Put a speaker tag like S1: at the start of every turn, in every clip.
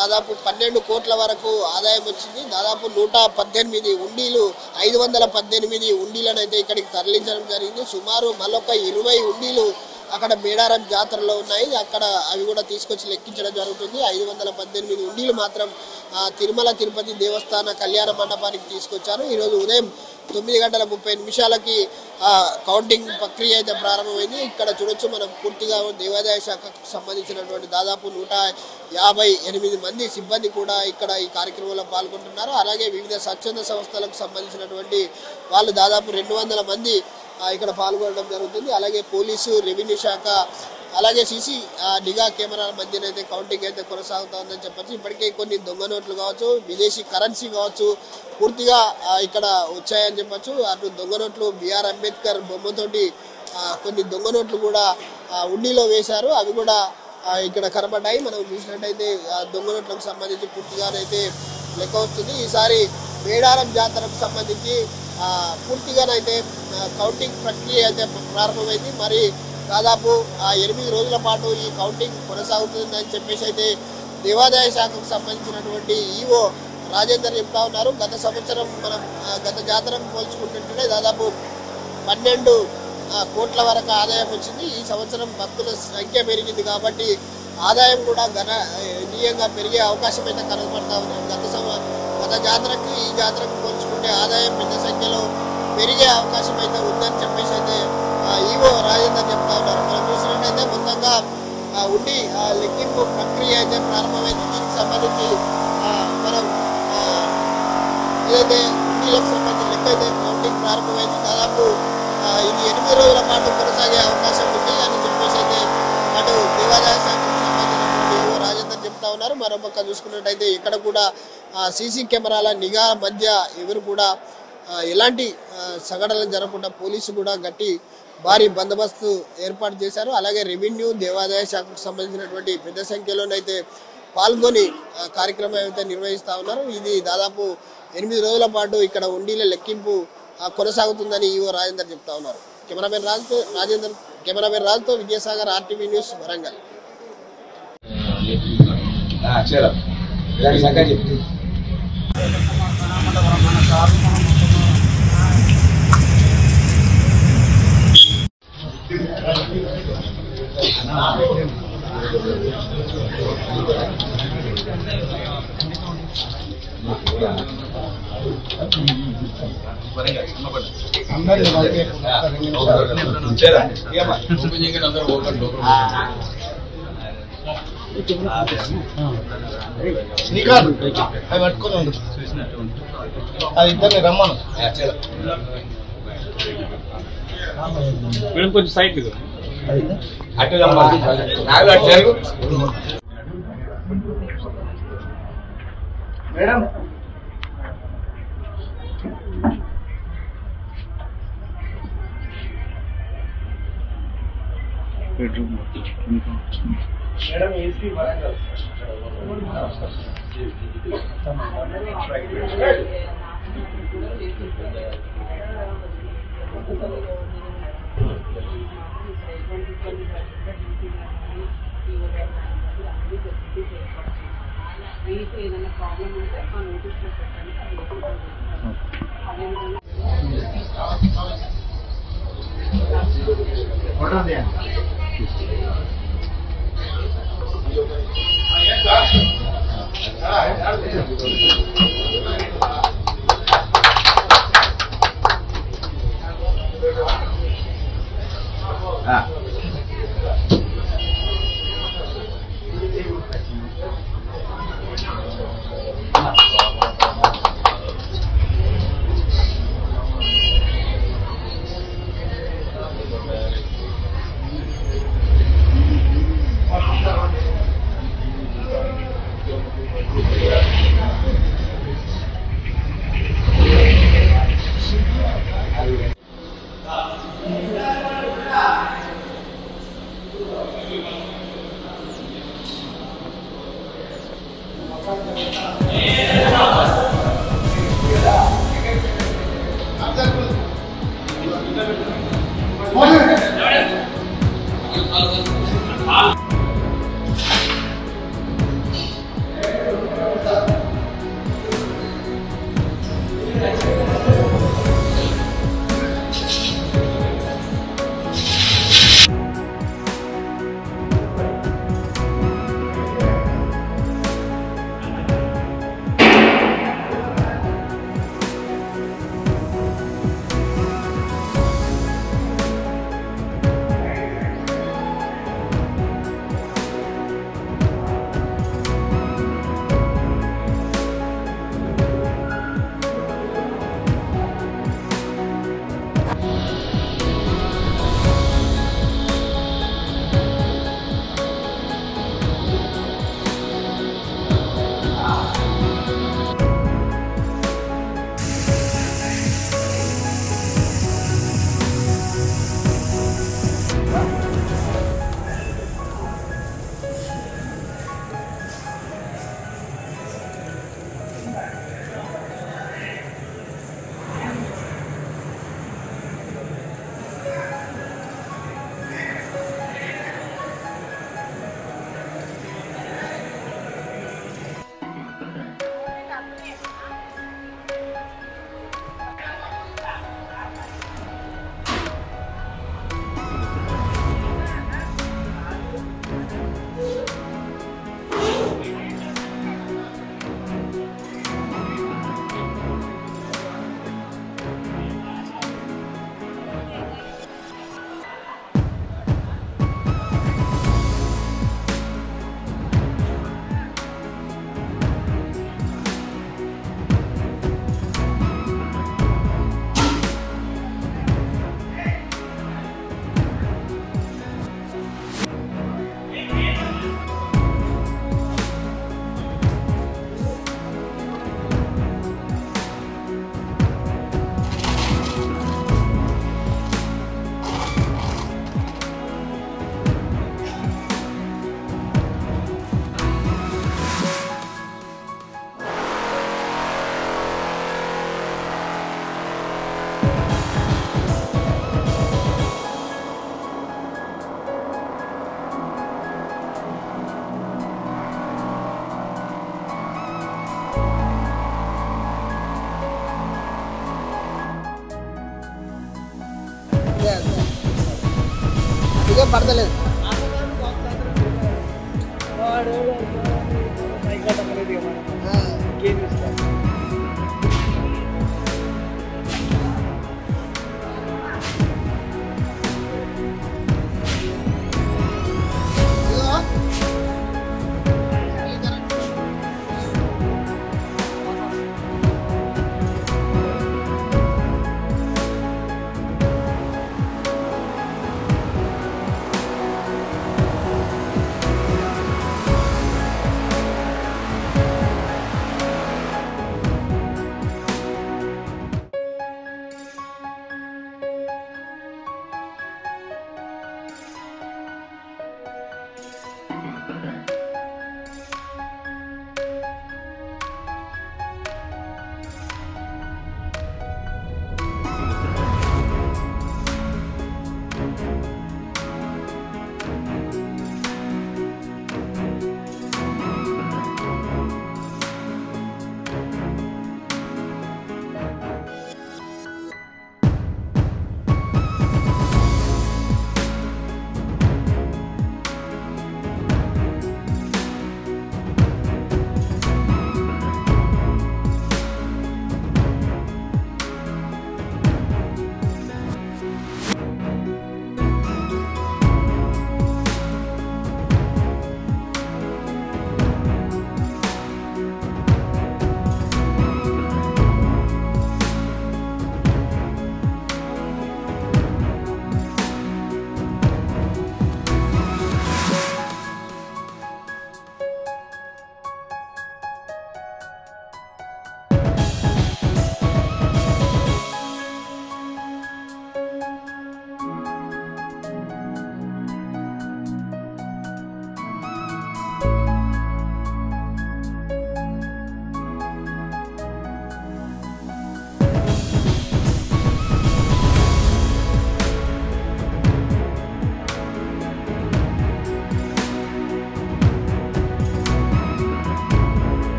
S1: దాదాపు 12 కోట్ల వరకు ఆదాయం వచ్చింది. దాదాపు 118 ఉండీలు 518 ఉండీలను అయితే ఇక్కడికి తరలించడం జరిగింది. సుమారు మళ్ళొక 20 ఉండీలు అక్కడ మేడారం జాతరలో ఉన్నాయి. అక్కడ అవి కూడా తీసుకొచ్చి లెక్కించడం జరుగుతుంది. 518 ఉండీలు మాత్రం తిరుమల తిరుపతి దేవస్థాన కళ్యాణ మండపానికి తీసుకొచ్చారు. ఈరోజు ఉదయం 9:30 కౌంటింగ్ ప్రక్రియ అయితే ప్రారంభమైంది. ఇక్కడ చూడొచ్చు మనం పూర్తిగా దేవాదాయ శాఖకు సంబంధించినటువంటి దాదాపు 158 మంది సిబ్బంది కూడా ఇక్కడ ఈ కార్యక్రమంలో పాల్గొంటున్నారు. అలాగే వివిధ స్వచ్ఛంద సంస్థలకు సంబంధించినటువంటి వాళ్ళు దాదాపు 200 మంది ఇక్కడ పాల్గొనడం జరుగుతుంది. అలాగే పోలీసు, రెవెన్యూ శాఖ, అలాగే సీసీ నిఘా కెమెరాల మధ్యన అయితే కౌంటింగ్ అయితే కొనసాగుతుందని చెప్పచ్చు. ఇప్పటికే కొన్ని దొంగ నోట్లు కావచ్చు, విదేశీ కరెన్సీ కావచ్చు పూర్తిగా ఇక్కడ వచ్చాయని చెప్పచ్చు. అటు దొంగ నోట్లు బిఆర్ అంబేద్కర్ బొమ్మతోటి కొన్ని దొంగ నోట్లు కూడా ఉండీలో వేశారు. అవి కూడా ఇక్కడ కనబడ్డాయి. మనం చూసినట్టయితే దొంగ నోట్లకు సంబంధించి పూర్తిగానైతే లెక్క వస్తుంది. ఈసారి మేడారం జాతరకు సంబంధించి పూర్తిగానైతే కౌంటింగ్ ప్రక్రియ అయితే ప్రారంభమైంది. మరి దాదాపు 8 రోజుల పాటు ఈ కౌంటింగ్ కొనసాగుతుందని చెప్పేసి అయితే దేవాదాయ శాఖకు సంబంధించినటువంటి ఈఓ రాజేందర్ చెప్తా ఉన్నారు. గత సంవత్సరం మనం గత జాతరకు పోల్చుకుంటుంటే దాదాపు 12 కోట్ల వరకు ఆదాయం వచ్చింది. ఈ సంవత్సరం భక్తుల సంఖ్య పెరిగింది కాబట్టి ఆదాయం కూడా గణనీయంగా పెరిగే అవకాశం అయితే కనబడతా ఉంది. గత జాతరకి ఈ జాతరకు పోల్చుకుంటే ఆదాయం పెద్ద సంఖ్యలో పెరిగే అవకాశం అయితే ఉందని చెప్పేసి అయితే ఈవో రాజేందర్ చెప్తా ఉన్నారు. మనం చూసినట్టయితే మొత్తంగా ఉండి లెక్కింపు ప్రక్రియ అయితే ప్రారంభమైంది. దీనికి సంబంధించి మనం ఏదైతే ఉండీలకు సంబంధించి లెక్క అయితే కౌంటింగ్ ప్రారంభమైంది. దాదాపు ఇది 8 రోజుల పాటు కొనసాగే అవకాశం ఉంది అని చెప్పేసి అయితే అటు దేవాదాయ శాఖకు సంబంధించినటువంటి ఈవో రాజేందర్ చెప్తా ఉన్నారు. మరొక చూసుకున్నట్టయితే ఇక్కడ కూడా సీసీ కెమెరాల నిఘా మధ్య ఎవరు కూడా ఎలాంటి సంఘటనలు జరగకుండా పోలీసు కూడా భారీ బందోబస్తు ఏర్పాటు చేశారు. అలాగే రెవెన్యూ, దేవాదాయ శాఖకు సంబంధించినటువంటి పెద్ద సంఖ్యలోనైతే పాల్గొని కార్యక్రమం అయితే నిర్వహిస్తూ ఉన్నారు. ఇది దాదాపు 8 రోజుల పాటు ఇక్కడ ఉండీల లెక్కింపు కొనసాగుతుందని ఈవో రాజేందర్ చెప్తా ఉన్నారు. కెమెరామెన్ రాజుతో విజయసాగర్, RTV న్యూస్, వరంగల్.
S2: శ్రీకాంత్ అవి పట్టుకొని ఉండు, అది ఇద్దరిని రమ్మను.
S3: కొంచెం site
S2: madam madam AC Warangal
S4: ఏదైనా ప్రాబ్లం ఉంటే మా నోటీస్లో పెట్టండి.
S1: నీకే పడతలేదు.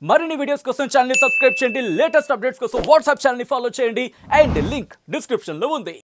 S3: మరిన్ని వీడియోస్ కోసం ఛానల్ ని సబ్స్క్రైబ్ చేయండి, లేటెస్ట్ అప్డేట్స్ కోసం వాట్సాప్ ఛానల్ ని ఫాలో చేయండి అండ్ లింక్ డిస్క్రిప్షన్ లో ఉంది.